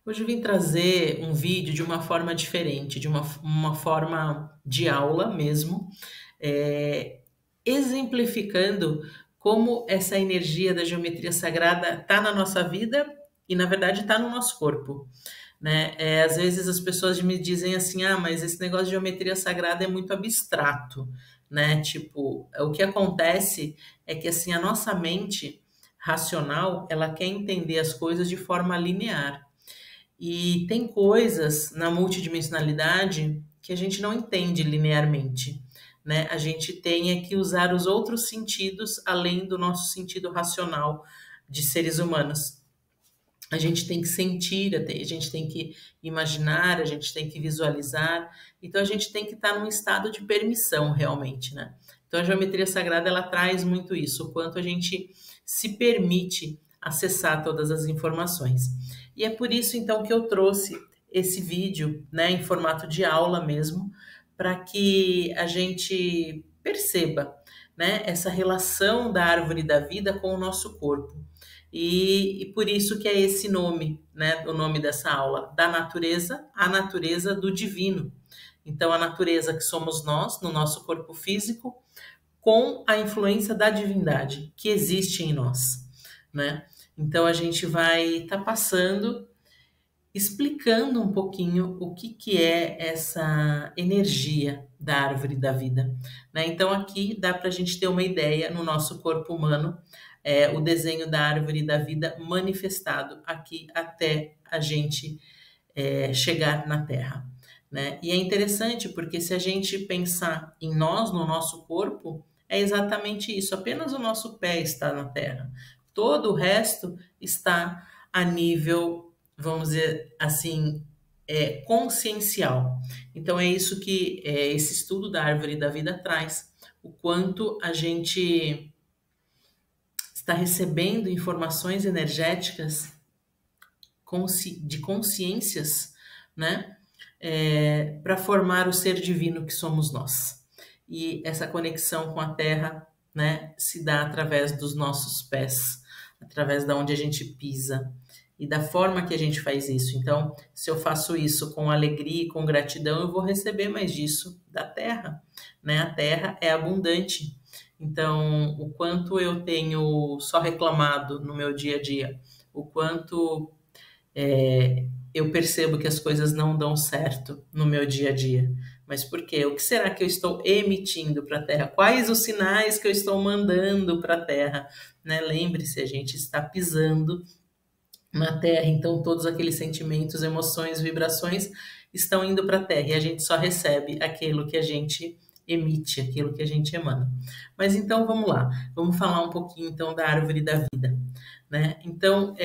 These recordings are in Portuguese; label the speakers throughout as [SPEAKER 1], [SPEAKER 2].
[SPEAKER 1] Hoje eu vim trazer um vídeo de uma forma diferente, de uma forma de aula mesmo, é, exemplificando como essa energia da geometria sagrada está na nossa vida e, na verdade, está no nosso corpo, né? Às vezes as pessoas me dizem assim, ah, mas esse negócio de geometria sagrada é muito abstrato, né? Tipo, o que acontece é que assim a nossa mente racional, ela quer entender as coisas de forma linear. E tem coisas na multidimensionalidade que a gente não entende linearmente, né? A gente tem é que usar os outros sentidos além do nosso sentido racional de seres humanos. A gente tem que sentir, a gente tem que imaginar, a gente tem que visualizar. Então a gente tem que estar num estado de permissão realmente, né? Então a geometria sagrada ela traz muito isso, o quanto a gente se permite acessar todas as informações. E é por isso então que eu trouxe esse vídeo, né, em formato de aula mesmo, para que a gente perceba, né, essa relação da árvore da vida com o nosso corpo. E por isso que é esse nome, né, o nome dessa aula, da natureza, a natureza do divino. Então, a natureza que somos nós, no nosso corpo físico, com a influência da divindade que existe em nós, né? Então, a gente vai estar passando, explicando um pouquinho o que é essa energia da árvore da vida, né? Então, aqui dá para a gente ter uma ideia no nosso corpo humano, o desenho da árvore da vida manifestado aqui até a gente chegar na Terra, né? E é interessante porque se a gente pensar em nós, no nosso corpo, é exatamente isso. Apenas o nosso pé está na Terra. Todo o resto está a nível, vamos dizer assim, consciencial. Então é isso que esse estudo da árvore da vida traz, o quanto a gente está recebendo informações energéticas de consciências, né? Para formar o ser divino que somos nós. E essa conexão com a Terra, né, se dá através dos nossos pés, através da onde a gente pisa e da forma que a gente faz isso. Então, se eu faço isso com alegria e com gratidão, eu vou receber mais disso da Terra, né? A Terra é abundante. Então, o quanto eu tenho só reclamado no meu dia a dia, o quanto eu percebo que as coisas não dão certo no meu dia a dia. Mas por quê? O que será que eu estou emitindo para a Terra? Quais os sinais que eu estou mandando para a Terra? Né? Lembre-se, a gente está pisando na Terra, então todos aqueles sentimentos, emoções, vibrações estão indo para a Terra e a gente só recebe aquilo que a gente emite, aquilo que a gente emana. Mas então vamos lá, vamos falar um pouquinho então da árvore da vida, né? Então,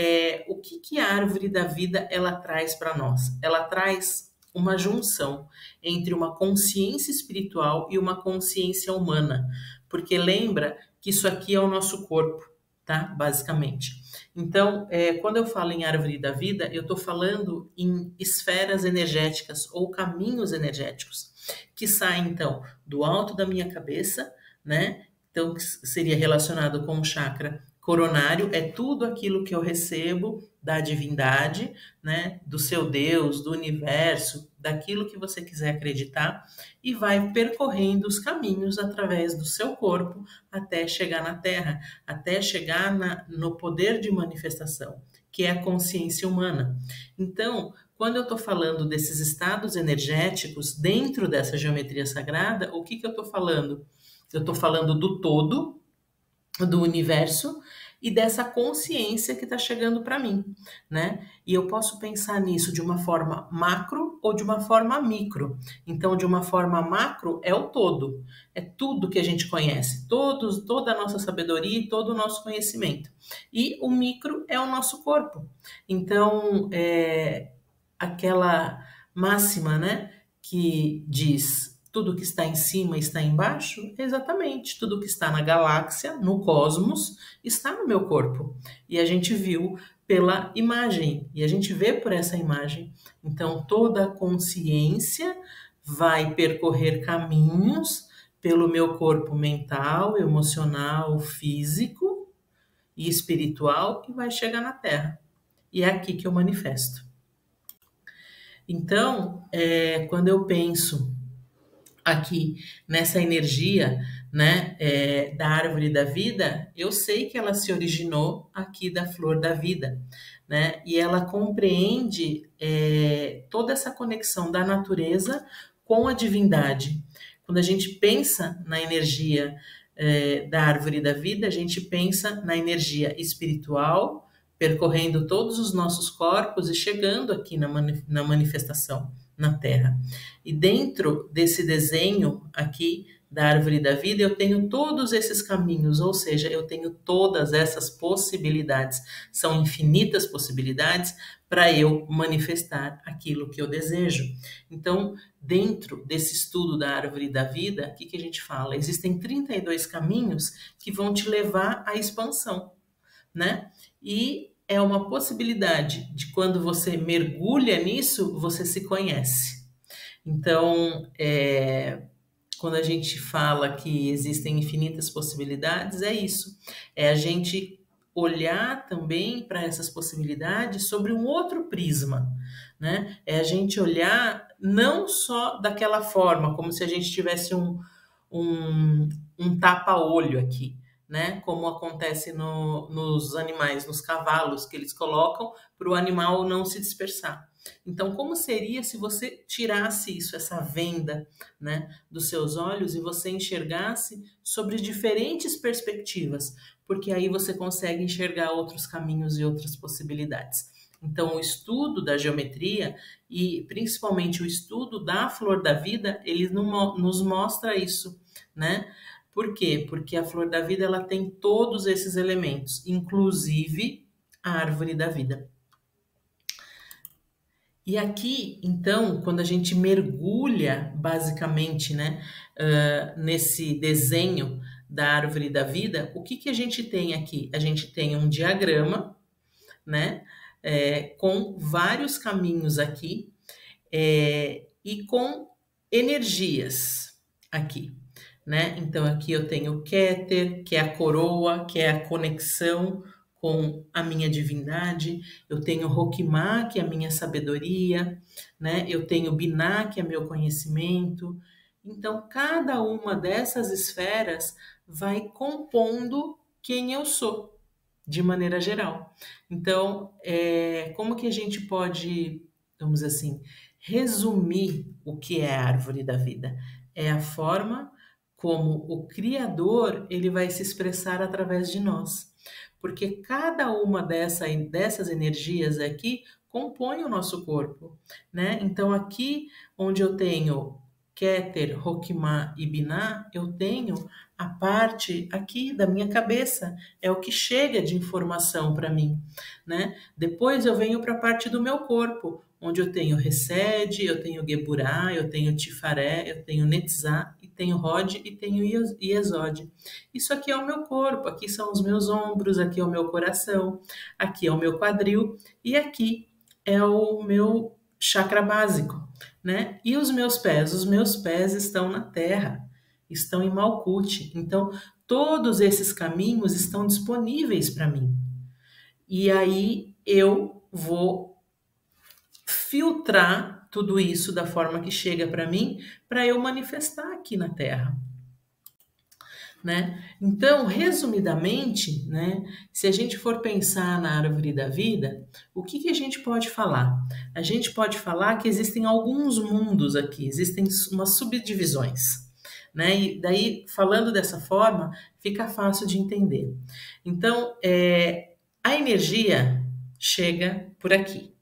[SPEAKER 1] o que a árvore da vida ela traz para nós? Ela traz uma junção entre uma consciência espiritual e uma consciência humana, porque lembra que isso aqui é o nosso corpo, tá? Basicamente. Então, quando eu falo em árvore da vida, eu estou falando em esferas energéticas ou caminhos energéticos que saem então do alto da minha cabeça, né? Então, que seria relacionado com o chakra coronário, é tudo aquilo que eu recebo da divindade, né? Do seu Deus, do universo, daquilo que você quiser acreditar, e vai percorrendo os caminhos através do seu corpo até chegar na Terra, até chegar no poder de manifestação, que é a consciência humana. Então, quando eu estou falando desses estados energéticos dentro dessa geometria sagrada, o que eu estou falando? Eu estou falando do todo, do universo e dessa consciência que está chegando para mim, né? E eu posso pensar nisso de uma forma macro ou de uma forma micro. Então, de uma forma macro é o todo, é tudo que a gente conhece, toda a nossa sabedoria e todo o nosso conhecimento. E o micro é o nosso corpo. Então, aquela máxima, né, que diz tudo que está em cima está embaixo, exatamente, tudo que está na galáxia, no cosmos, está no meu corpo. E a gente viu pela imagem, e a gente vê por essa imagem. Então, toda a consciência vai percorrer caminhos pelo meu corpo mental, emocional, físico e espiritual e vai chegar na Terra. E é aqui que eu manifesto. Então, quando eu penso aqui nessa energia, né, da árvore da vida, eu sei que ela se originou aqui da flor da vida, né, e ela compreende toda essa conexão da natureza com a divindade. Quando a gente pensa na energia da árvore da vida, a gente pensa na energia espiritual, percorrendo todos os nossos corpos e chegando aqui na manifestação na Terra. E dentro desse desenho aqui da árvore da vida, eu tenho todos esses caminhos, ou seja, eu tenho todas essas possibilidades. São infinitas possibilidades para eu manifestar aquilo que eu desejo. Então, dentro desse estudo da árvore da vida, o que a gente fala? Existem 32 caminhos que vão te levar à expansão, né? E é uma possibilidade de quando você mergulha nisso, você se conhece. Então, quando a gente fala que existem infinitas possibilidades, é isso. É a gente olhar também para essas possibilidades sobre um outro prisma, né? É a gente olhar não só daquela forma, como se a gente tivesse um tapa-olho aqui, né? Como acontece nos animais, nos cavalos, que eles colocam para o animal não se dispersar. Então, como seria se você tirasse isso, essa venda, né, dos seus olhos e você enxergasse sobre diferentes perspectivas? Porque aí você consegue enxergar outros caminhos e outras possibilidades. Então, o estudo da geometria e principalmente o estudo da flor da vida, ele nos mostra isso, né? Por quê? Porque a flor da vida ela tem todos esses elementos, inclusive a árvore da vida. E aqui, então, quando a gente mergulha, basicamente, né, nesse desenho da árvore da vida, o que a gente tem aqui? A gente tem um diagrama, né, com vários caminhos aqui, e com energias aqui, né? Então, aqui eu tenho o Keter, que é a coroa, que é a conexão com a minha divindade. Eu tenho Roquimá, que é a minha sabedoria, né? Eu tenho Biná, que é meu conhecimento. Então, cada uma dessas esferas vai compondo quem eu sou, de maneira geral. Então, como que a gente pode, vamos dizer assim, resumir o que é a árvore da vida? É a forma como o Criador ele vai se expressar através de nós. Porque cada uma dessas energias aqui compõe o nosso corpo, né? Então aqui onde eu tenho Keter, Roquimá e Biná, eu tenho a parte aqui da minha cabeça, é o que chega de informação para mim, né? Depois eu venho para a parte do meu corpo, onde eu tenho Resed, eu tenho Geburá, eu tenho Tifaré, eu tenho Netzá, e tenho Rod e tenho Yesod. Isso aqui é o meu corpo, aqui são os meus ombros, aqui é o meu coração, aqui é o meu quadril e aqui é o meu chakra básico, né? E os meus pés? Os meus pés estão na terra, estão em Malkuth. Então, todos esses caminhos estão disponíveis para mim. E aí eu vou filtrar tudo isso da forma que chega para mim, para eu manifestar aqui na Terra. Né? Então, resumidamente, né, se a gente for pensar na árvore da vida, o que a gente pode falar? A gente pode falar que existem alguns mundos aqui, existem umas subdivisões. Né? E daí, falando dessa forma, fica fácil de entender. Então, a energia chega por aqui,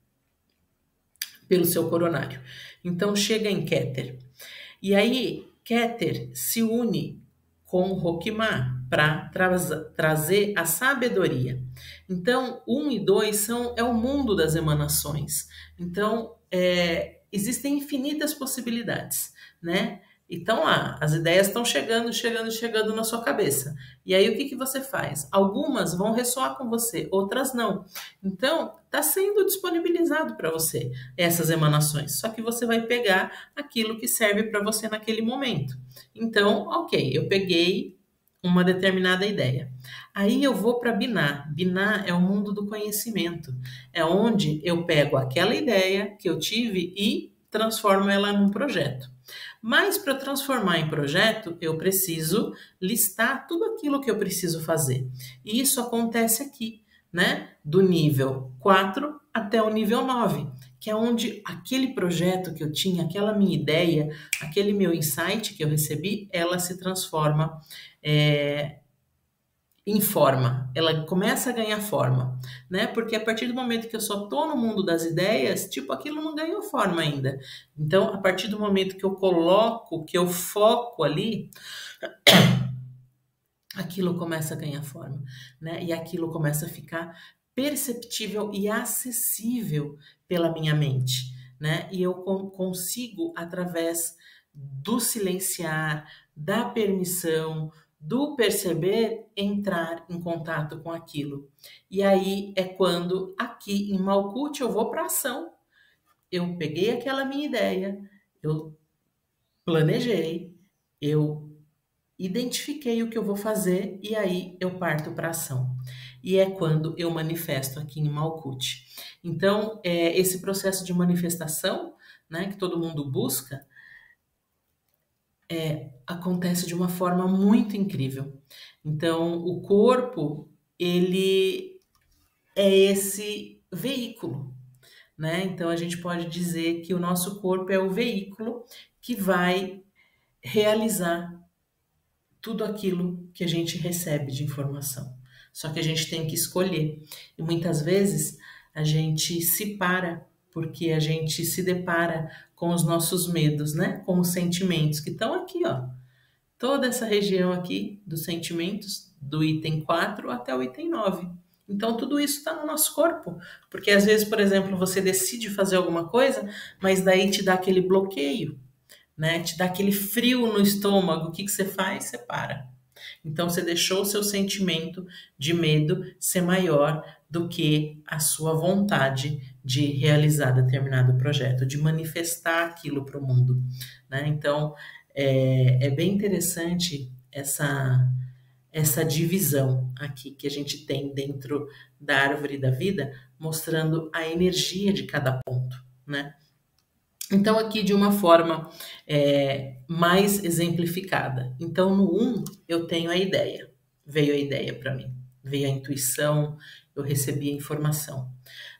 [SPEAKER 1] pelo seu coronário. Então, chega em Keter. E aí, Keter se une com Roquimá para trazer a sabedoria. Então, 1 e 2 é o mundo das emanações. Então, existem infinitas possibilidades, né? Então, as ideias estão chegando na sua cabeça. E aí, o que você faz? Algumas vão ressoar com você, outras não. Então, está sendo disponibilizado para você essas emanações. Só que você vai pegar aquilo que serve para você naquele momento. Então, ok, eu peguei uma determinada ideia. Aí eu vou para Biná. Biná é o mundo do conhecimento. É onde eu pego aquela ideia que eu tive e transformo ela num projeto. Mas para transformar em projeto, eu preciso listar tudo aquilo que eu preciso fazer. E isso acontece aqui, né? Do nível 4 até o nível 9, que é onde aquele projeto que eu tinha, aquela minha ideia, aquele meu insight que eu recebi, ela se transforma em forma, ela começa a ganhar forma, né? Porque a partir do momento que eu só tô no mundo das ideias, tipo, aquilo não ganhou forma ainda. Então, a partir do momento que eu coloco, que eu foco ali, aquilo começa a ganhar forma, né? E aquilo começa a ficar perceptível e acessível pela minha mente, né? E eu consigo, através do silenciar, da permissão, do perceber, entrar em contato com aquilo. E aí é quando, aqui em Malkuth, eu vou para ação. Eu peguei aquela minha ideia, eu planejei, eu identifiquei o que eu vou fazer e aí eu parto para ação. E é quando eu manifesto aqui em Malkuth. Então, esse processo de manifestação, né, que todo mundo busca, acontece de uma forma muito incrível. Então, o corpo, ele é esse veículo, né? Então, a gente pode dizer que o nosso corpo é o veículo que vai realizar tudo aquilo que a gente recebe de informação. Só que a gente tem que escolher. E muitas vezes a gente se para porque a gente se depara com os nossos medos, né? Com os sentimentos que estão aqui, ó. Toda essa região aqui dos sentimentos, do item 4 até o item 9. Então, tudo isso está no nosso corpo. Porque às vezes, por exemplo, você decide fazer alguma coisa, mas daí te dá aquele bloqueio, né? Te dá aquele frio no estômago. O que você faz? Você para. Então, você deixou o seu sentimento de medo ser maior do que a sua vontade de realizar determinado projeto, de manifestar aquilo para o mundo, né? Então, é bem interessante essa divisão aqui que a gente tem dentro da árvore da vida, mostrando a energia de cada ponto, né? Então, aqui de uma forma mais exemplificada. Então, no 1, eu tenho a ideia. Veio a ideia para mim. Veio a intuição, eu recebi a informação.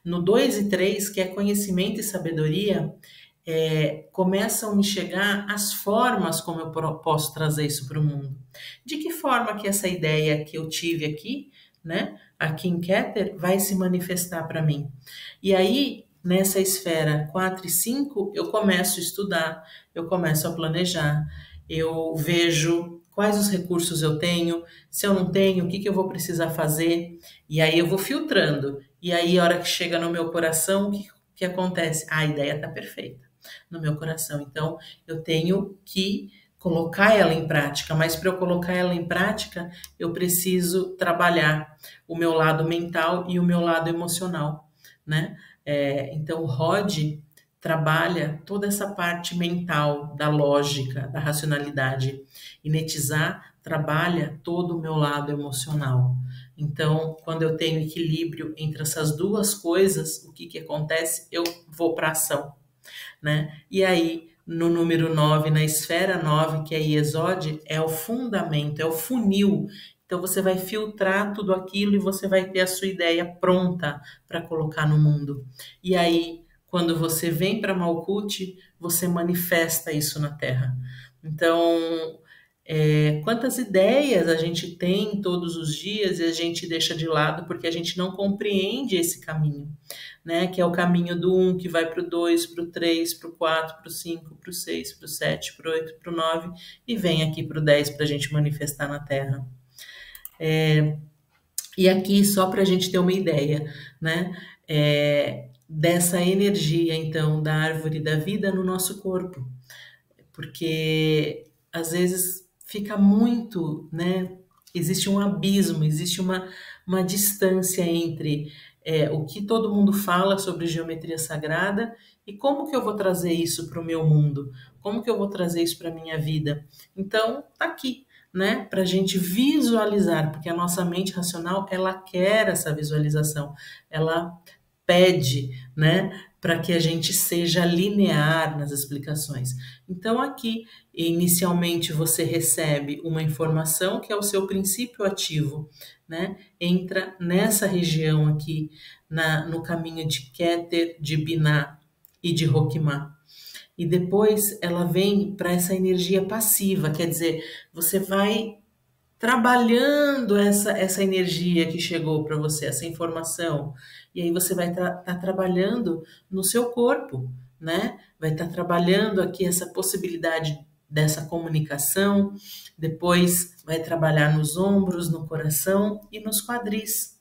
[SPEAKER 1] No 2 e 3, que é conhecimento e sabedoria, começam a me chegar as formas como eu posso trazer isso para o mundo. De que forma que essa ideia que eu tive aqui, né, aqui em Keter, vai se manifestar para mim? E aí, nessa esfera 4 e 5, eu começo a estudar, eu começo a planejar, eu vejo quais os recursos eu tenho, se eu não tenho, o que eu vou precisar fazer, e aí eu vou filtrando. E aí, a hora que chega no meu coração, o que acontece? A ideia está perfeita no meu coração. Então, eu tenho que colocar ela em prática, mas para eu colocar ela em prática, eu preciso trabalhar o meu lado mental e o meu lado emocional, né? Então, o Rod trabalha toda essa parte mental, da lógica, da racionalidade. E Netizá trabalha todo o meu lado emocional. Então, quando eu tenho equilíbrio entre essas duas coisas, o que acontece? Eu vou para ação, né? E aí, no número 9, na esfera 9, que é Iesod, é o fundamento, é o funil. Então, você vai filtrar tudo aquilo e você vai ter a sua ideia pronta para colocar no mundo. E aí, quando você vem para Malkuth, você manifesta isso na Terra. Então, quantas ideias a gente tem todos os dias e a gente deixa de lado porque a gente não compreende esse caminho, né? Que é o caminho do 1 que vai para o 2, para o 3, para o 4, para o 5, para o 6, para o 7, para o 8, para o 9 e vem aqui para o 10 para a gente manifestar na Terra. E aqui, só para a gente ter uma ideia, né? Dessa energia, então, da árvore da vida no nosso corpo. Porque, às vezes, fica muito, né? Existe um abismo, existe uma distância entre o que todo mundo fala sobre geometria sagrada e como que eu vou trazer isso para o meu mundo, como que eu vou trazer isso para a minha vida. Então, tá aqui, né, para a gente visualizar, porque a nossa mente racional, ela quer essa visualização, ela pede, né, para que a gente seja linear nas explicações. Então, aqui, inicialmente, você recebe uma informação que é o seu princípio ativo, né? Entra nessa região aqui, no caminho de Keter, de Binah e de Roquimã. E depois ela vem para essa energia passiva, quer dizer, você vai trabalhando essa energia que chegou para você, essa informação. E aí você vai estar trabalhando no seu corpo, né? Vai estar trabalhando aqui essa possibilidade dessa comunicação, depois vai trabalhar nos ombros, no coração e nos quadris.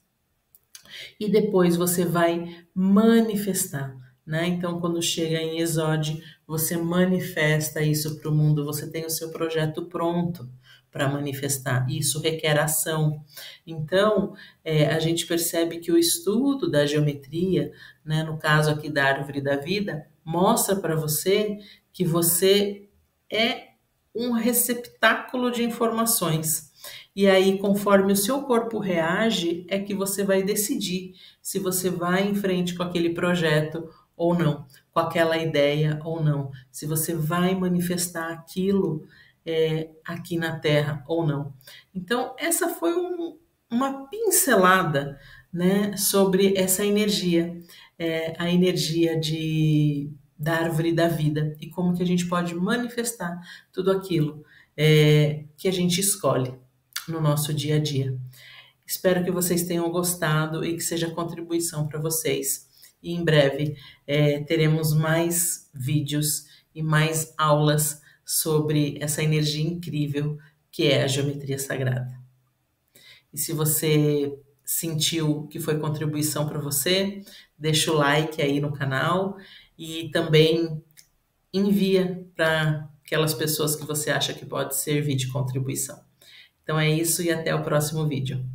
[SPEAKER 1] E depois você vai manifestar, né? Então, quando chega em Exode, você manifesta isso para o mundo, você tem o seu projeto pronto para manifestar. Isso requer ação. Então, a gente percebe que o estudo da geometria, né, no caso aqui da árvore da vida, mostra para você que você é um receptáculo de informações. E aí, conforme o seu corpo reage, é que você vai decidir se você vai em frente com aquele projeto ou não, com aquela ideia ou não, se você vai manifestar aquilo aqui na Terra ou não. Então, essa foi uma pincelada, né, sobre essa energia, a energia da árvore da vida e como que a gente pode manifestar tudo aquilo que a gente escolhe no nosso dia a dia. Espero que vocês tenham gostado e que seja contribuição para vocês. E em breve teremos mais vídeos e mais aulas sobre essa energia incrível que é a geometria sagrada. E se você sentiu que foi contribuição para você, deixa o like aí no canal e também envia para aquelas pessoas que você acha que pode servir de contribuição. Então é isso e até o próximo vídeo.